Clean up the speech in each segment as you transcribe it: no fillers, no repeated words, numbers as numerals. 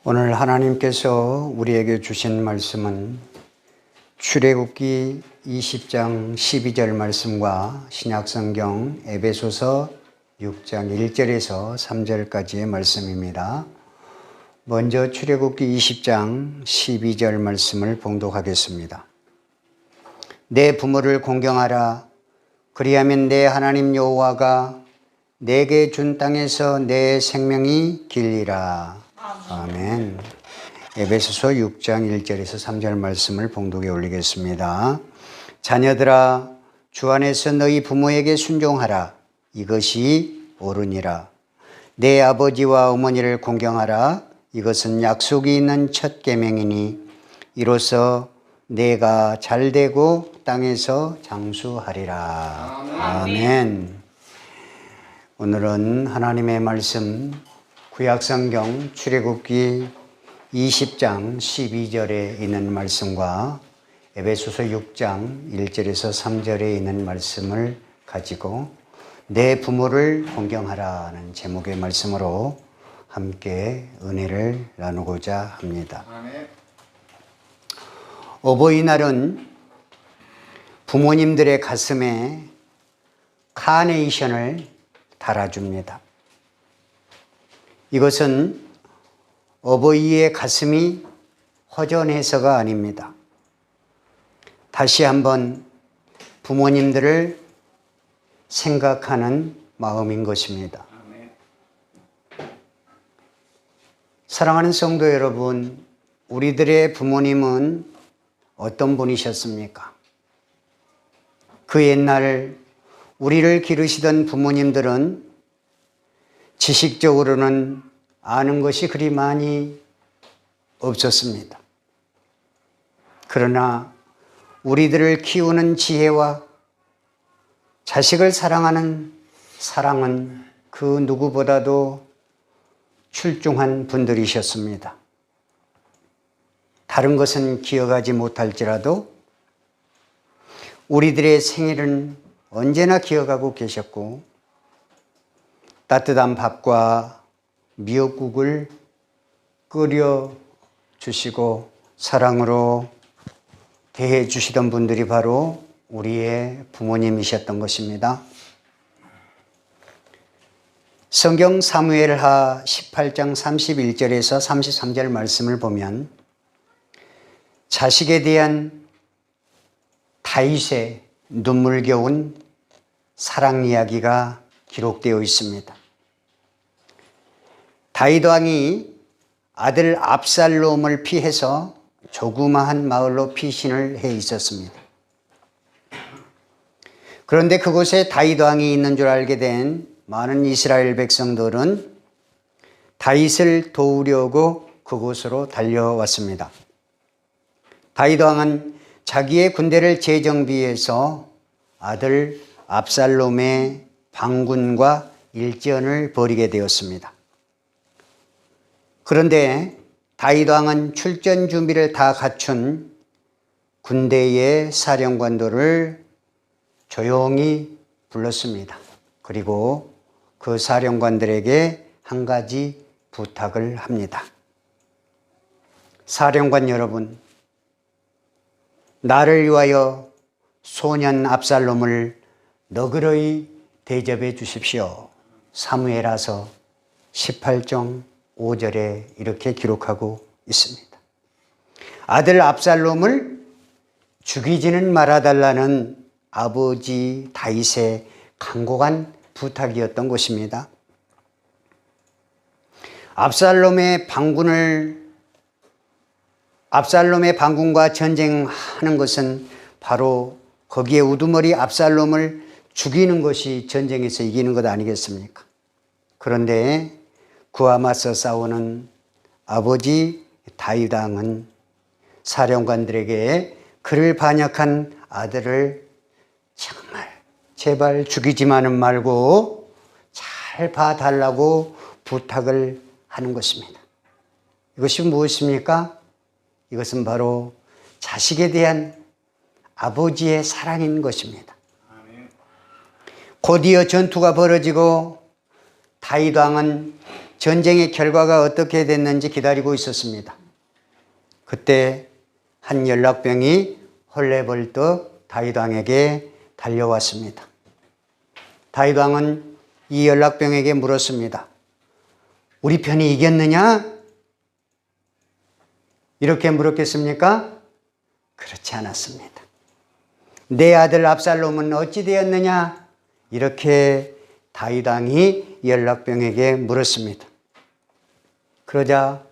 오늘 하나님께서 우리에게 주신 말씀은 출애굽기 20장 12절 말씀과 신약성경 에베소서 6장 1절에서 3절까지의 말씀입니다. 먼저 출애굽기 20장 12절 말씀을 봉독하겠습니다. 내 부모를 공경하라. 그리하면 내 하나님 여호와가 내게 준 땅에서 내 생명이 길리라. 아멘. 에베소서 6장 1절에서 3절 말씀을 봉독에 올리겠습니다. 자녀들아, 주 안에서 너희 부모에게 순종하라. 이것이 옳으니라. 내 아버지와 어머니를 공경하라. 이것은 약속이 있는 첫 계명이니 이로써 내가 잘되고 땅에서 장수하리라. 아멘. 오늘은 하나님의 말씀 구약성경 출애굽기 20장 12절에 있는 말씀과 에베소서 6장 1절에서 3절에 있는 말씀을 가지고 내 부모를 공경하라는 제목의 말씀으로 함께 은혜를 나누고자 합니다. 어버이날은 부모님들의 가슴에 카네이션을 달아줍니다. 이것은 어버이의 가슴이 허전해서가 아닙니다. 다시 한번 부모님들을 생각하는 마음인 것입니다. 사랑하는 성도 여러분, 우리들의 부모님은 어떤 분이셨습니까? 그 옛날 우리를 기르시던 부모님들은 지식적으로는 아는 것이 그리 많이 없었습니다. 그러나 우리들을 키우는 지혜와 자식을 사랑하는 사랑은 그 누구보다도 출중한 분들이셨습니다. 다른 것은 기억하지 못할지라도 우리들의 생일은 언제나 기억하고 계셨고 따뜻한 밥과 미역국을 끓여 주시고 사랑으로 대해 주시던 분들이 바로 우리의 부모님이셨던 것입니다. 성경 사무엘하 18장 31절에서 33절 말씀을 보면 자식에 대한 다윗의 눈물겨운 사랑 이야기가 기록되어 있습니다. 다윗 왕이 아들 압살롬을 피해서 조그마한 마을로 피신을 해 있었습니다. 그런데 그곳에 다윗 왕이 있는 줄 알게 된 많은 이스라엘 백성들은 다윗을 도우려고 그곳으로 달려왔습니다. 다윗 왕은 자기의 군대를 재정비해서 아들 압살롬의 방군과 일전을 벌이게 되었습니다. 그런데 다윗 왕은 출전 준비를 다 갖춘 군대의 사령관들을 조용히 불렀습니다. 그리고 그 사령관들에게 한 가지 부탁을 합니다. 사령관 여러분, 나를 위하여 소년 압살롬을 너그러이 대접해 주십시오. 사무엘하서 18장 5절에 이렇게 기록하고 있습니다. 아들 압살롬을 죽이지는 말아달라는 아버지 다윗의 간곡한 부탁이었던 것입니다. 압살롬의 방군과 전쟁하는 것은 바로 거기에 우두머리 압살롬을 죽이는 것이 전쟁에서 이기는 것 아니겠습니까? 그런데 그와 맞서 싸우는 아버지 다윗 왕은 사령관들에게 그를 반역한 아들을 정말 제발 죽이지만은 말고 잘 봐달라고 부탁을 하는 것입니다. 이것이 무엇입니까? 이것은 바로 자식에 대한 아버지의 사랑인 것입니다. 곧이어 전투가 벌어지고 다윗 왕은 전쟁의 결과가 어떻게 됐는지 기다리고 있었습니다. 그때 한 연락병이 헐레벌떡 다윗 왕에게 달려왔습니다. 다윗 왕은 이 연락병에게 물었습니다. 우리 편이 이겼느냐? 이렇게 물었겠습니까? 그렇지 않았습니다. 내 아들 압살롬은 어찌 되었느냐? 이렇게 다윗 왕이 연락병에게 물었습니다. 그러자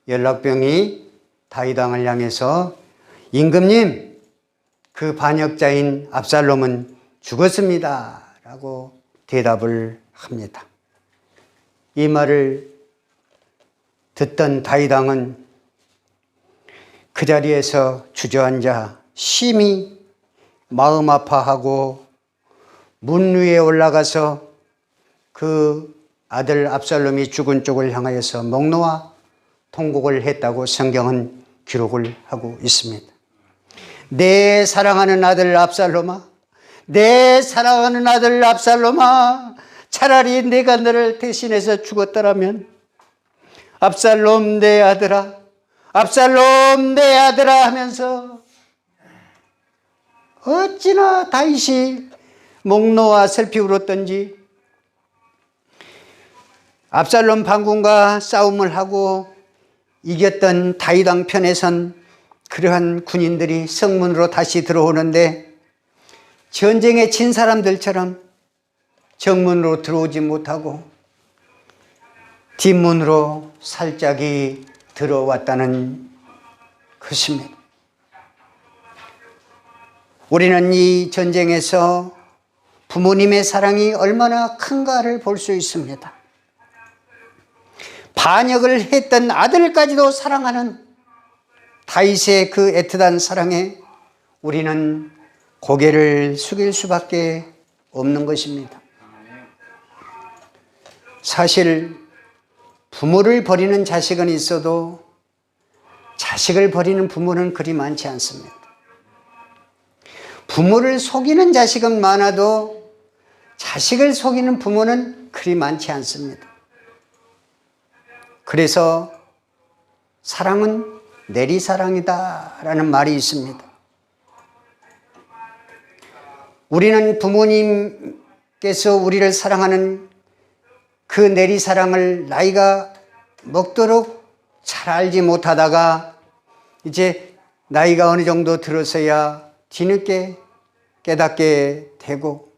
연락병이 다윗 왕을 향해서 임금님, 그 반역자인 압살롬은 죽었습니다 라고 대답을 합니다. 이 말을 듣던 다윗 왕은 그 자리에서 주저앉아 심히 마음 아파하고 문 위에 올라가서 그 아들 압살롬이 죽은 쪽을 향하여서 목 놓아 통곡을 했다고 성경은 기록을 하고 있습니다. 내 사랑하는 아들 압살롬아, 내 사랑하는 아들 압살롬아, 차라리 내가 너를 대신해서 죽었더라면, 압살롬 내 아들아, 압살롬 내 아들아 하면서 어찌나 다윗이 목 놓아 슬피 울었던지, 압살롬 반군과 싸움을 하고 이겼던 다윗 왕 편에 선 그러한 군인들이 성문으로 다시 들어오는데 전쟁에 진 사람들처럼 정문으로 들어오지 못하고 뒷문으로 살짝이 들어왔다는 것입니다. 우리는 이 전쟁에서 부모님의 사랑이 얼마나 큰가를 볼 수 있습니다. 반역을 했던 아들까지도 사랑하는 다윗의 그 애틋한 사랑에 우리는 고개를 숙일 수밖에 없는 것입니다. 사실 부모를 버리는 자식은 있어도 자식을 버리는 부모는 그리 많지 않습니다. 부모를 속이는 자식은 많아도 자식을 속이는 부모는 그리 많지 않습니다. 그래서 사랑은 내리사랑이다 라는 말이 있습니다. 우리는 부모님께서 우리를 사랑하는 그 내리사랑을 나이가 먹도록 잘 알지 못하다가 이제 나이가 어느 정도 들어서야 뒤늦게 깨닫게 되고,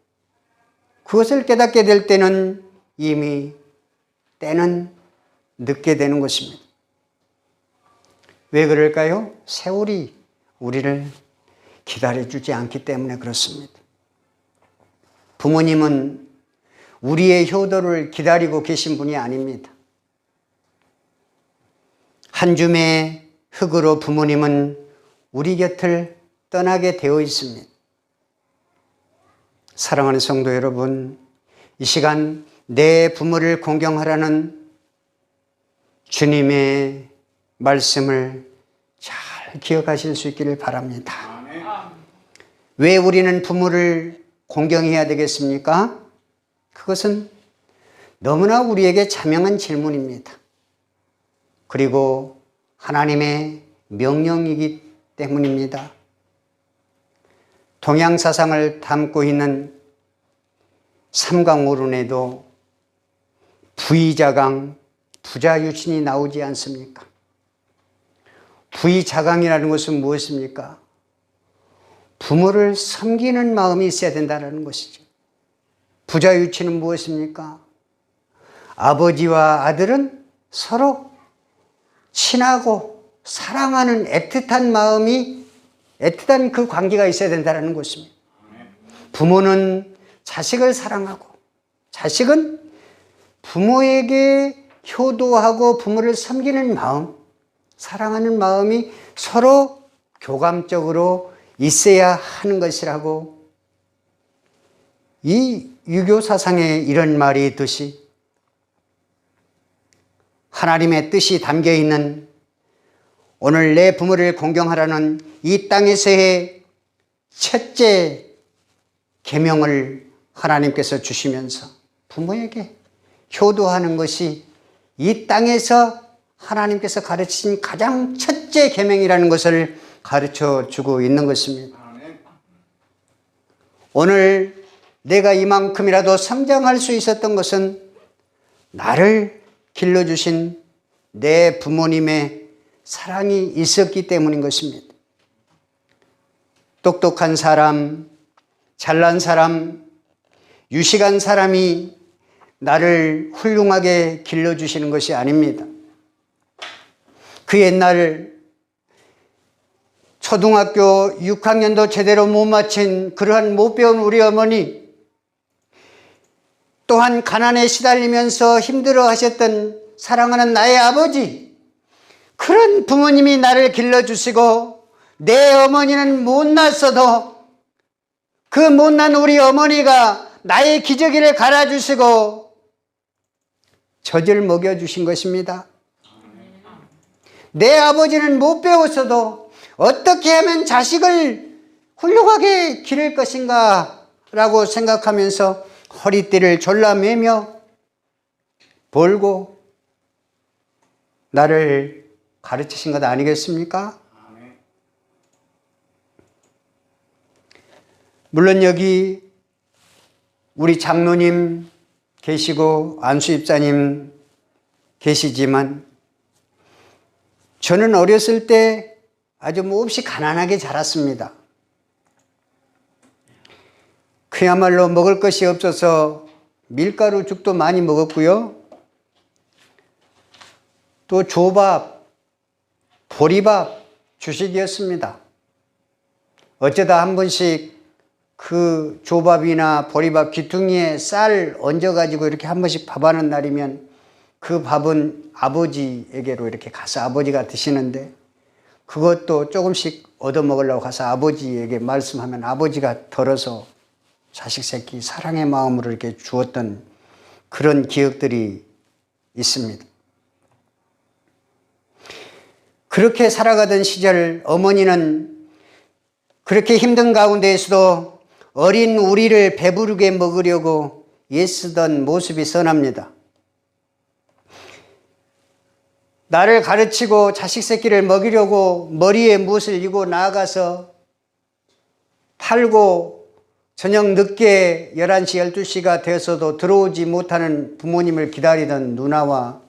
그것을 깨닫게 될 때는 이미 때는 늦게 되는 것입니다. 왜 그럴까요? 세월이 우리를 기다려주지 않기 때문에 그렇습니다. 부모님은 우리의 효도를 기다리고 계신 분이 아닙니다. 한 줌의 흙으로 부모님은 우리 곁을 떠나게 되어 있습니다. 사랑하는 성도 여러분, 이 시간 내 부모를 공경하라는 주님의 말씀을 잘 기억하실 수 있기를 바랍니다. 왜 우리는 부모를 공경해야 되겠습니까? 그것은 너무나 우리에게 자명한 질문입니다. 그리고 하나님의 명령이기 때문입니다. 동양사상을 담고 있는 삼강오론에도 부의자강, 부자유친이 나오지 않습니까? 부의자강이라는 것은 무엇입니까? 부모를 섬기는 마음이 있어야 된다는 것이죠. 부자유친은 무엇입니까? 아버지와 아들은 서로 친하고 사랑하는 애틋한 마음이, 애틋한 그 관계가 있어야 된다는 것입니다. 부모는 자식을 사랑하고 자식은 부모에게 효도하고 부모를 섬기는 마음, 사랑하는 마음이 서로 교감적으로 있어야 하는 것이라고, 이 유교 사상에 이런 말이 있듯이 하나님의 뜻이 담겨 있는 오늘 내 부모를 공경하라는 이 땅에서의 첫째 계명을 하나님께서 주시면서 부모에게 효도하는 것이 이 땅에서 하나님께서 가르치신 가장 첫째 계명이라는 것을 가르쳐 주고 있는 것입니다. 오늘 내가 이만큼이라도 성장할 수 있었던 것은 나를 길러주신 내 부모님의 사랑이 있었기 때문인 것입니다. 똑똑한 사람, 잘난 사람, 유식한 사람이 나를 훌륭하게 길러주시는 것이 아닙니다. 그 옛날 초등학교 6학년도 제대로 못 마친 그러한 못 배운 우리 어머니, 또한 가난에 시달리면서 힘들어 하셨던 사랑하는 나의 아버지, 그런 부모님이 나를 길러주시고 내 어머니는 못났어도 그 못난 우리 어머니가 나의 기저귀를 갈아주시고 젖을 먹여주신 것입니다. 내 아버지는 못 배웠어도 어떻게 하면 자식을 훌륭하게 기를 것인가 라고 생각하면서 허리띠를 졸라매며 벌고 나를 가르치신 것 아니겠습니까? 물론 여기 우리 장로님 계시고 안수 집사님 계시지만 저는 어렸을 때 아주 몹시 가난하게 자랐습니다. 그야말로 먹을 것이 없어서 밀가루 죽도 많이 먹었고요. 또 조밥, 보리밥 주식이었습니다. 어쩌다 한 번씩 그 조밥이나 보리밥 귀퉁이에 쌀 얹어가지고 이렇게 한 번씩 밥하는 날이면 그 밥은 아버지에게로 이렇게 가서 아버지가 드시는데 그것도 조금씩 얻어먹으려고 가서 아버지에게 말씀하면 아버지가 덜어서 자식 새끼 사랑의 마음으로 이렇게 주었던 그런 기억들이 있습니다. 그렇게 살아가던 시절 어머니는 그렇게 힘든 가운데에서도 어린 우리를 배부르게 먹으려고 애쓰던 모습이 선합니다. 나를 가르치고 자식 새끼를 먹이려고 머리에 무엇을 이고 나아가서 팔고 저녁 늦게 11시, 12시가 되어서도 들어오지 못하는 부모님을 기다리던 누나와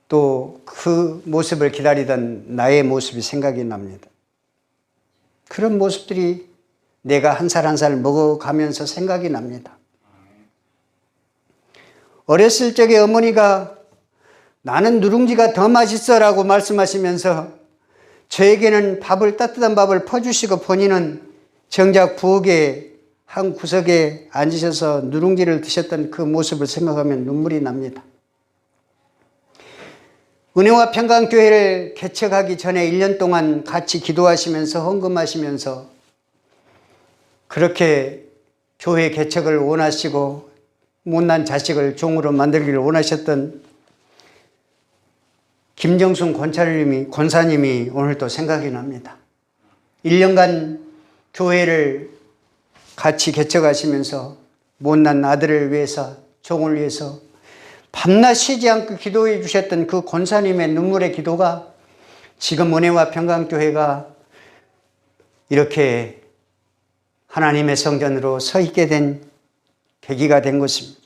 또 그 모습을 기다리던 나의 모습이 생각이 납니다. 그런 모습들이 내가 한 살 한 살 먹어가면서 생각이 납니다. 어렸을 적에 어머니가 나는 누룽지가 더 맛있어 라고 말씀하시면서 저에게는 따뜻한 밥을 퍼주시고 본인은 정작 부엌의 한 구석에 앉으셔서 누룽지를 드셨던 그 모습을 생각하면 눈물이 납니다. 은혜와 평강교회를 개척하기 전에 1년 동안 같이 기도하시면서 헌금하시면서 그렇게 교회 개척을 원하시고 못난 자식을 종으로 만들기를 원하셨던 김정순 권사님이 오늘도 생각이 납니다. 1년간 교회를 같이 개척하시면서 못난 아들을 위해서 종을 위해서 밤낮 쉬지 않고 기도해 주셨던 그 권사님의 눈물의 기도가 지금 은혜와 평강교회가 이렇게 하나님의 성전으로 서 있게 된 계기가 된 것입니다.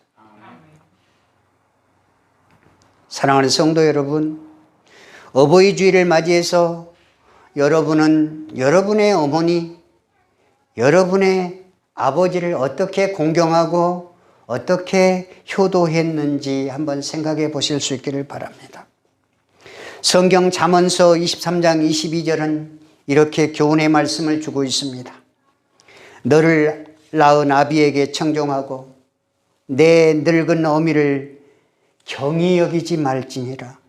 사랑하는 성도 여러분, 어버이 주일을 맞이해서 여러분은 여러분의 어머니, 여러분의 아버지를 어떻게 공경하고 어떻게 효도했는지 한번 생각해 보실 수 있기를 바랍니다. 성경 잠언서 23장 22절은 이렇게 교훈의 말씀을 주고 있습니다. 너를 낳은 아비에게 청종하고 내 늙은 어미를 경히 여기지 말지니라.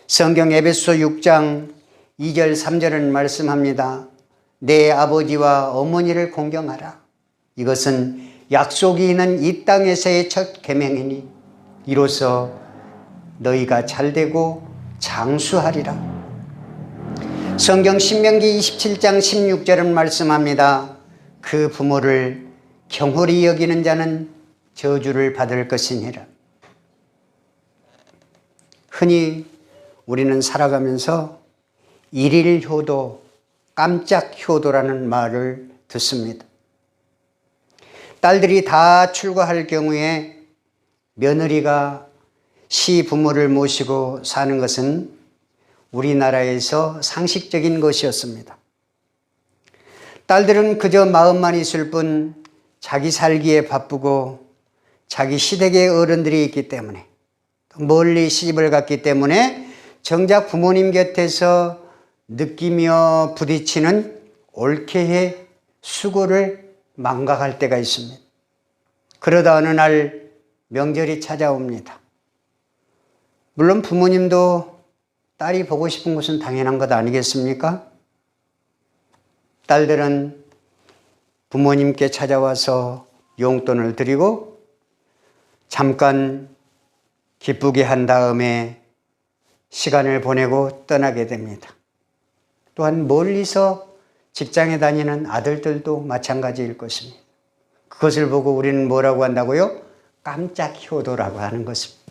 성경 에베소 6장 2절 3절은 말씀합니다. 내 아버지와 어머니를 공경하라. 이것은 약속이 있는 이 땅에서의 첫 계명이니 이로써 너희가 잘되고 장수하리라. 성경 신명기 27장 16절은 말씀합니다. 그 부모를 경홀히 여기는 자는 저주를 받을 것이니라. 흔히 우리는 살아가면서 일일 효도, 깜짝 효도라는 말을 듣습니다. 딸들이 다 출가할 경우에 며느리가 시부모를 모시고 사는 것은 우리나라에서 상식적인 것이었습니다. 딸들은 그저 마음만 있을 뿐 자기 살기에 바쁘고 자기 시댁에 어른들이 있기 때문에 멀리 시집을 갔기 때문에 정작 부모님 곁에서 느끼며 부딪히는 올케의 수고를 망각할 때가 있습니다. 그러다 어느 날 명절이 찾아옵니다. 물론 부모님도 딸이 보고 싶은 것은 당연한 것 아니겠습니까? 딸들은 부모님께 찾아와서 용돈을 드리고 잠깐 기쁘게 한 다음에 시간을 보내고 떠나게 됩니다. 또한 멀리서 직장에 다니는 아들들도 마찬가지일 것입니다. 그것을 보고 우리는 뭐라고 한다고요? 깜짝 효도라고 하는 것입니다.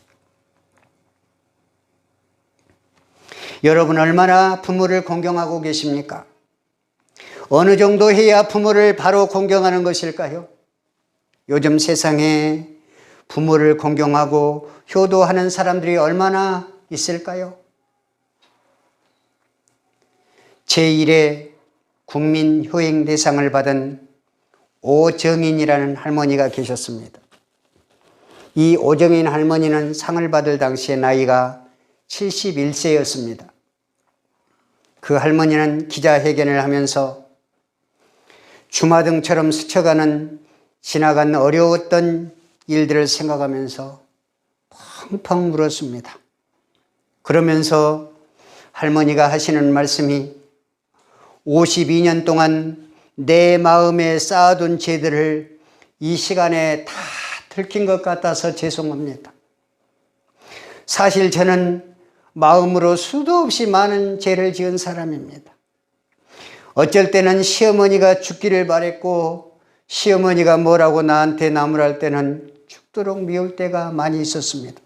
여러분 얼마나 부모를 공경하고 계십니까? 어느 정도 해야 부모를 바로 공경하는 것일까요? 요즘 세상에 부모를 공경하고 효도하는 사람들이 얼마나 있을까요? 제1회 국민효행대상을 받은 오정인이라는 할머니가 계셨습니다. 이 오정인 할머니는 상을 받을 당시의 나이가 71세였습니다. 그 할머니는 기자회견을 하면서 주마등처럼 스쳐가는 지나간 어려웠던 일들을 생각하면서 펑펑 울었습니다. 그러면서 할머니가 하시는 말씀이 52년 동안 내 마음에 쌓아둔 죄들을 이 시간에 다 들킨 것 같아서 죄송합니다. 사실 저는 마음으로 수도 없이 많은 죄를 지은 사람입니다. 어쩔 때는 시어머니가 죽기를 바랬고 시어머니가 뭐라고 나한테 나무랄 때는 죽도록 미울 때가 많이 있었습니다.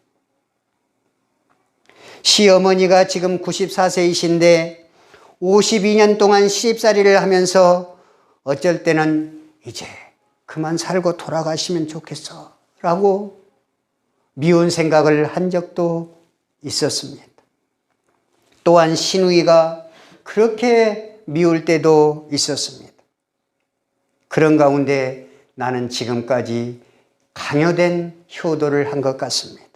시어머니가 지금 94세이신데 52년 동안 시집살이를 하면서 어쩔 때는 이제 그만 살고 돌아가시면 좋겠어 라고 미운 생각을 한 적도 있었습니다. 또한 시누이가 그렇게 미울 때도 있었습니다. 그런 가운데 나는 지금까지 강요된 효도를 한 것 같습니다.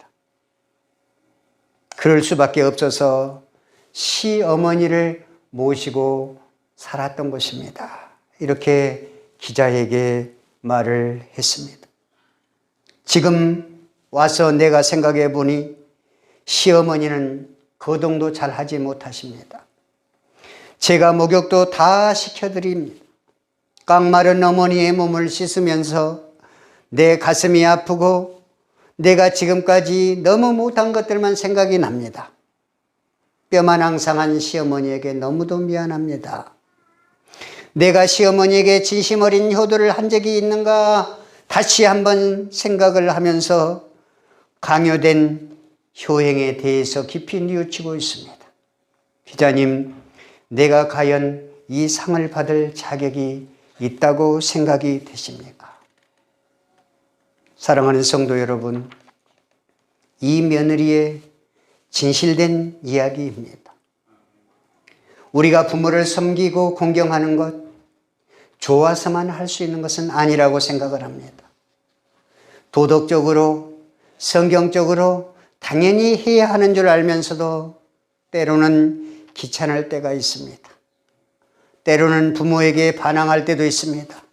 그럴 수밖에 없어서 시어머니를 모시고 살았던 것입니다. 이렇게 기자에게 말을 했습니다. 지금 와서 내가 생각해 보니 시어머니는 거동도 잘 하지 못하십니다. 제가 목욕도 다 시켜드립니다. 깡마른 어머니의 몸을 씻으면서 내 가슴이 아프고 내가 지금까지 너무 못한 것들만 생각이 납니다. 뼈만 앙상한 시어머니에게 너무도 미안합니다. 내가 시어머니에게 진심 어린 효도를 한 적이 있는가 다시 한번 생각을 하면서 강요된 효행에 대해서 깊이 뉘우치고 있습니다. 기자님, 내가 과연 이 상을 받을 자격이 있다고 생각이 되십니까? 사랑하는 성도 여러분, 이 며느리의 진실된 이야기입니다. 우리가 부모를 섬기고 공경하는 것, 좋아서만 할 수 있는 것은 아니라고 생각을 합니다. 도덕적으로, 성경적으로 당연히 해야 하는 줄 알면서도 때로는 귀찮을 때가 있습니다. 때로는 부모에게 반항할 때도 있습니다.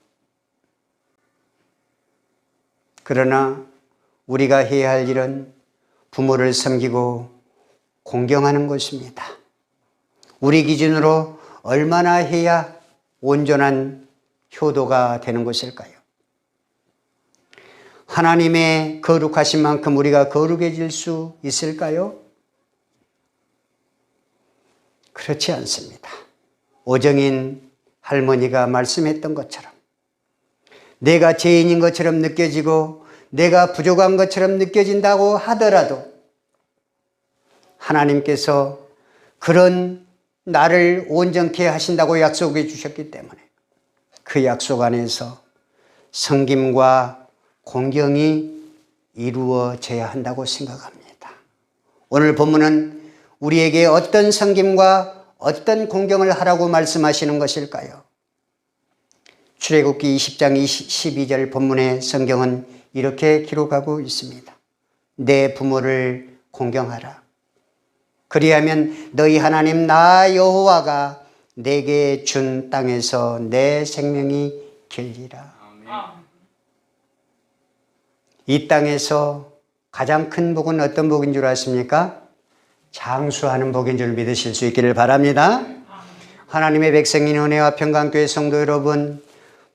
그러나 우리가 해야 할 일은 부모를 섬기고 공경하는 것입니다. 우리 기준으로 얼마나 해야 온전한 효도가 되는 것일까요? 하나님의 거룩하신 만큼 우리가 거룩해질 수 있을까요? 그렇지 않습니다. 오정인 할머니가 말씀했던 것처럼 내가 죄인인 것처럼 느껴지고 내가 부족한 것처럼 느껴진다고 하더라도 하나님께서 그런 나를 온전케 하신다고 약속해 주셨기 때문에 그 약속 안에서 섬김과 공경이 이루어져야 한다고 생각합니다. 오늘 본문은 우리에게 어떤 섬김과 어떤 공경을 하라고 말씀하시는 것일까요? 출애굽기 20장 12절 본문의 성경은 이렇게 기록하고 있습니다. 내 부모를 공경하라. 그리하면 너희 하나님 나 여호와가 내게 준 땅에서 내 생명이 길리라. 이 땅에서 가장 큰 복은 어떤 복인 줄 아십니까? 장수하는 복인 줄 믿으실 수 있기를 바랍니다. 하나님의 백성인 은혜와 평강교회 성도 여러분,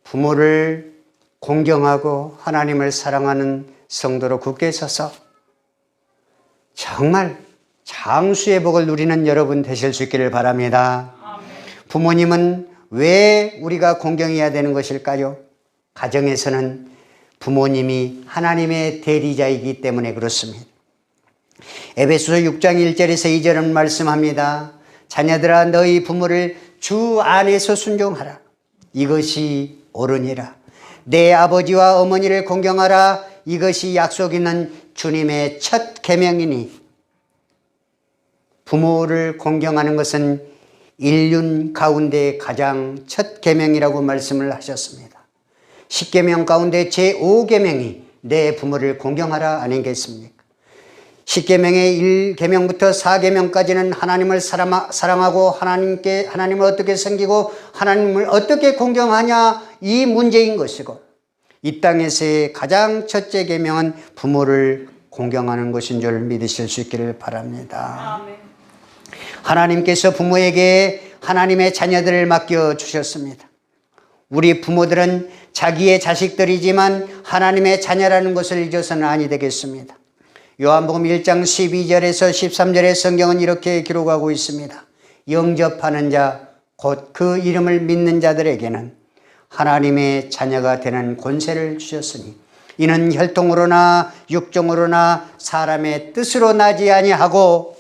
부모를 공경하고 하나님을 사랑하는 성도로 굳게 서서 정말 장수의 복을 누리는 여러분 되실 수 있기를 바랍니다. 부모님은 왜 우리가 공경해야 되는 것일까요? 가정에서는 부모님이 하나님의 대리자이기 때문에 그렇습니다. 에베소서 6장 1절에서 2절은 말씀합니다. 자녀들아 너희 부모를 주 안에서 순종하라. 이것이 옳으니라. 내 아버지와 어머니를 공경하라. 이것이 약속 있는 주님의 첫 계명이니. 부모를 공경하는 것은 인륜 가운데 가장 첫 계명이라고 말씀을 하셨습니다. 10계명 가운데 제5계명이 내 부모를 공경하라 아니겠습니까? 10계명의 1계명부터 4계명까지는 하나님을 사랑하고 하나님을 어떻게 섬기고 하나님을 어떻게 공경하냐 이 문제인 것이고, 이 땅에서의 가장 첫째 계명은 부모를 공경하는 것인 줄 믿으실 수 있기를 바랍니다. 아멘. 하나님께서 부모에게 하나님의 자녀들을 맡겨주셨습니다. 우리 부모들은 자기의 자식들이지만 하나님의 자녀라는 것을 잊어서는 아니 되겠습니다. 요한복음 1장 12절에서 13절의 성경은 이렇게 기록하고 있습니다. 영접하는 자, 곧 그 이름을 믿는 자들에게는 하나님의 자녀가 되는 권세를 주셨으니 이는 혈통으로나 육종으로나 사람의 뜻으로 나지 아니하고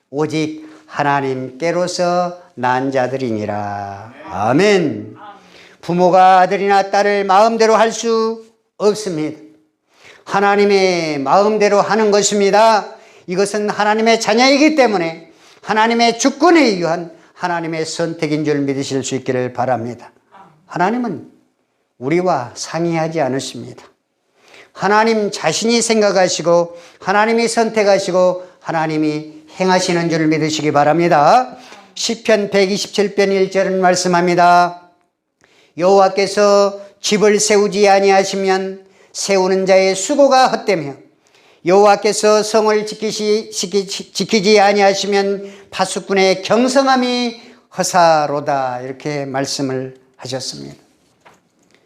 오직 하나님께로서 난 자들이니라. 아멘. 부모가 아들이나 딸을 마음대로 할 수 없습니다. 하나님의 마음대로 하는 것입니다. 이것은 하나님의 자녀이기 때문에 하나님의 주권에 의한 하나님의 선택인 줄 믿으실 수 있기를 바랍니다. 하나님은 우리와 상의하지 않으십니다. 하나님 자신이 생각하시고 하나님이 선택하시고 하나님이 행하시는 줄 믿으시기 바랍니다. 시편 127편 1절은 말씀합니다. 여호와께서 집을 세우지 아니하시면 세우는 자의 수고가 헛되며 여호와께서 성을 지키지 아니하시면 파수꾼의 경성함이 허사로다. 이렇게 말씀을 하셨습니다.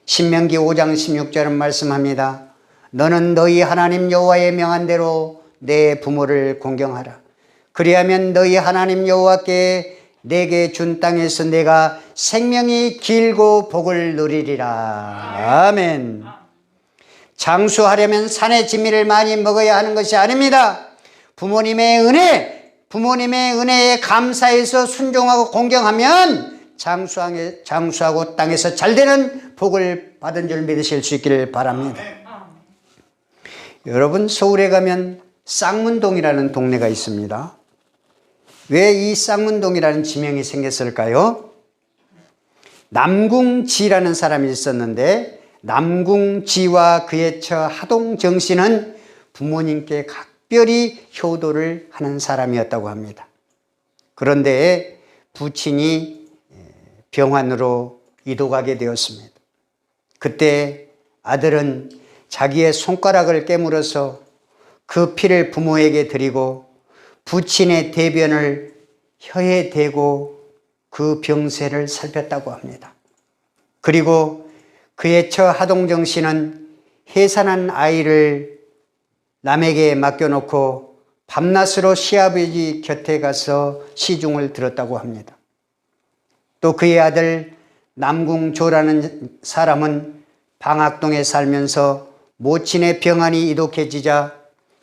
신명기 5장 16절은 말씀합니다. 너는 너희 하나님 여호와의 명한 대로 내 부모를 공경하라. 그리하면 너희 하나님 여호와께 내게 준 땅에서 내가 생명이 길고 복을 누리리라. 아멘. 장수하려면 산의 진미를 많이 먹어야 하는 것이 아닙니다. 부모님의 은혜에 감사해서 순종하고 공경하면 장수하고 땅에서 잘되는 복을 받은 줄 믿으실 수 있기를 바랍니다. 여러분, 서울에 가면 쌍문동이라는 동네가 있습니다. 왜 이 쌍문동이라는 지명이 생겼을까요? 남궁지라는 사람이 있었는데 남궁지와 그의 처 하동정씨는 부모님께 각별히 효도를 하는 사람이었다고 합니다. 그런데 부친이 병환으로 이독하게 되었습니다. 그때 아들은 자기의 손가락을 깨물어서 그 피를 부모에게 드리고 부친의 대변을 혀에 대고 그 병세를 살폈다고 합니다. 그리고 그의 처 하동정 씨는 해산한 아이를 남에게 맡겨놓고 밤낮으로 시아버지 곁에 가서 시중을 들었다고 합니다. 또 그의 아들 남궁조라는 사람은 방학동에 살면서 모친의 병환이 이독해지자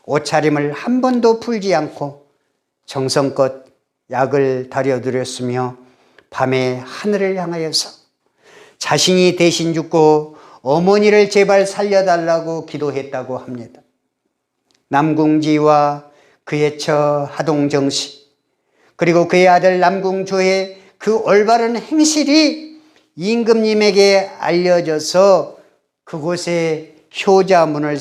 옷차림을 한 번도 풀지 않고 정성껏 약을 다려드렸으며 밤에 하늘을 향하여서 자신이 대신 죽고 어머니를 제발 살려달라고 기도했다고 합니다. 남궁지와 그의 처 하동정씨 그리고 그의 아들 남궁조의 그 올바른 행실이 임금님에게 알려져서 그곳에 효자문을